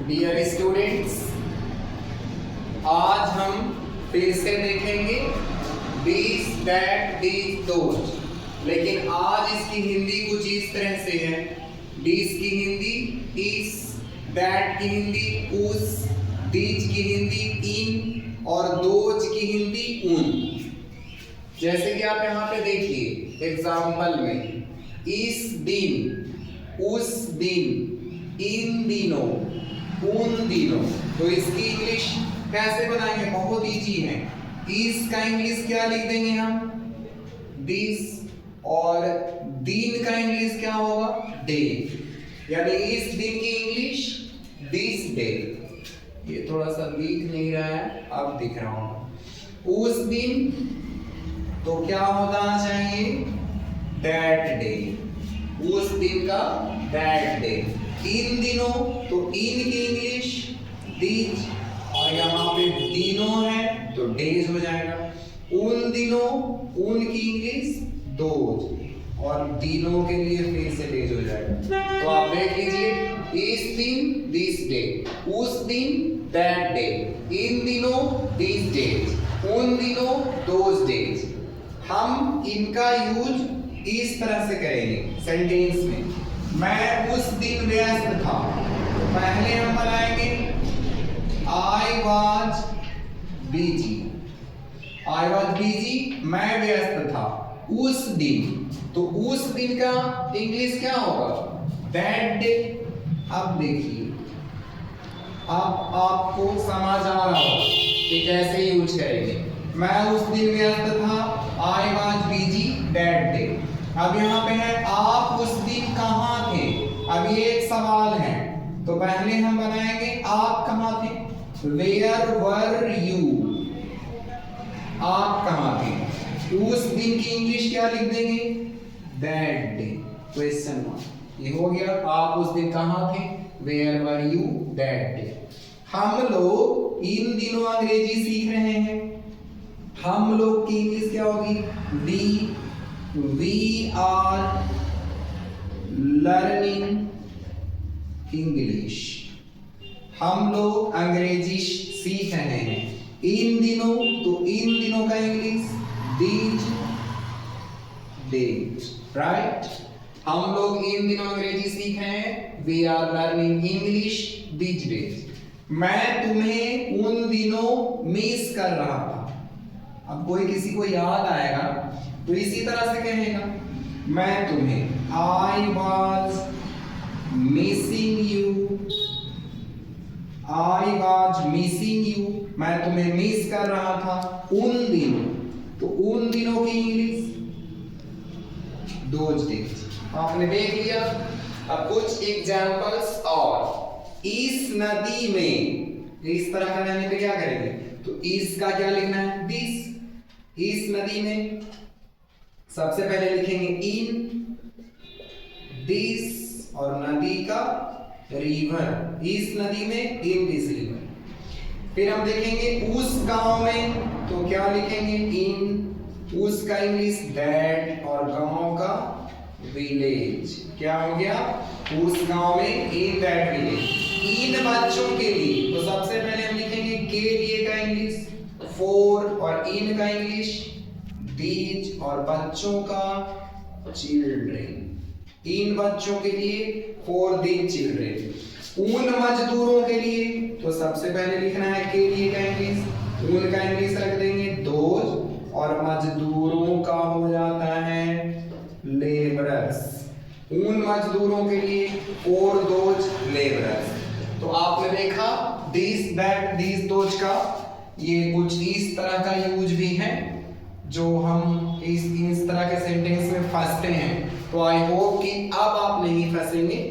Dear students, आज हम फिर से देखेंगे दिस दैट दिस दोज। लेकिन आज इसकी हिंदी कुछ इस तरह से है। दिस की हिंदी इस, दैट की हिंदी उस, दीज की हिंदी इन और दोज की हिंदी उन। जैसे कि आप यहाँ पे देखिए एग्जाम्पल में, इस दिन, उस दिन, इन दिनों, उन दिनों। तो इसकी इंग्लिश कैसे बनाएंगे? बहुत इजी है। इस का इंग्लिश क्या लिख देंगे हम? दिस। और दिन का इंग्लिश क्या होगा? डे। यानी इस दिन की इंग्लिश दिस डे। ये थोड़ा सा दिख नहीं रहा है, अब दिख रहा हूं। उस दिन तो क्या होना चाहिए? That day. उस दिन का दैट डे। इन दिनों तो इन की इंग्लिश दीज, और यहाँ पे दिनों है तो डेज हो जाएगा। उन दिनों, उन की इंग्लिश दोज, और दिनों के लिए फिर से डेज हो जाएगा। तो आप देख लीजिए, इस दिन दिस डे, उस दिन दैट डे, इन दिनों दिस डेज, उन दिनों दोज डेज। हम इनका यूज इस तरह से करेंगे सेंटेंस में। मैं उस दिन व्यस्त था, तो पहले हम बनाएंगे I was busy। I was busy, मैं व्यस्त था। उस दिन, तो उस दिन का इंग्लिश क्या होगा? That day। अब देखिए, अब आपको समझ आ रहा होगा कि कैसे यूज करेंगे। मैं उस दिन व्यस्त था, I was busy that day। अब यहाँ पे है आप उस दिन कहाँ थे। अब ये एक सवाल है, तो पहले हम बनाएंगे आप कहाँ थे। Where were you? आप कहाँ थे। उस दिन की इंग्लिश क्या लिख देंगे? That day। Question mark. ये हो गया, आप उस दिन कहाँ थे। Where were you that day। हम लोग इन दिनों अंग्रेजी सीख रहे हैं। हम लोग की इंग्लिश क्या होगी? We are learning English। हम लोग अंग्रेजी सीख रहे हैं। इन दिनों, तो इन दिनों का इंग्लिश these days, राइट। हम लोग इन दिनों अंग्रेजी सीख रहे हैं। We are learning English these days। मैं तुम्हें उन दिनों मिस कर रहा था। अब कोई किसी को याद आएगा तो इसी तरह से कहेगा, मैं तुम्हें, I was missing you। I was missing you, मैं तुम्हें मिस कर रहा था उन दिनों। तो उन दिनों की इंग्लिश those days। आपने देख लिया। अब कुछ एग्जांपल्स और। इस नदी में, इस तरह का रहने पे क्या करेंगे? तो इस का क्या लिखना है? दिस। इस नदी में सबसे पहले लिखेंगे इन, दिस, और नदी का रिवर। इस नदी में इन दिस रिवर। फिर हम देखेंगे उस गांव में, तो क्या लिखेंगे? इन। उस का इंग्लिश दैट, और गांव का विलेज। क्या हो गया? उस गांव में इन दैट विलेज। इन बच्चों के लिए, तो सबसे पहले हम लिखेंगे के लिए का इंग्लिश फॉर, और इन का इंग्लिश दीज, और बच्चों का चिल्ड्रेन। इन बच्चों के लिए फॉर दीज चिल्ड्रेन। उन मजदूरों के लिए, तो सबसे पहले लिखना है के लिए का इंग्लिश। उन का इंग्लिश रख देंगे दोज, और मजदूरों का हो जाता है लेबरर्स। उन मजदूरों के लिए फॉर दोज लेबरर्स। तो आपने देखा दिस दैट दिस दोज का ये कुछ इस तरह का यूज भी है, जो हम इस तरह के सेंटेंस में फंसते हैं। तो आई होप कि अब आप नहीं फंसेंगे।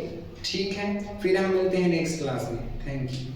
ठीक है, फिर हम मिलते हैं नेक्स्ट क्लास में। Thank you.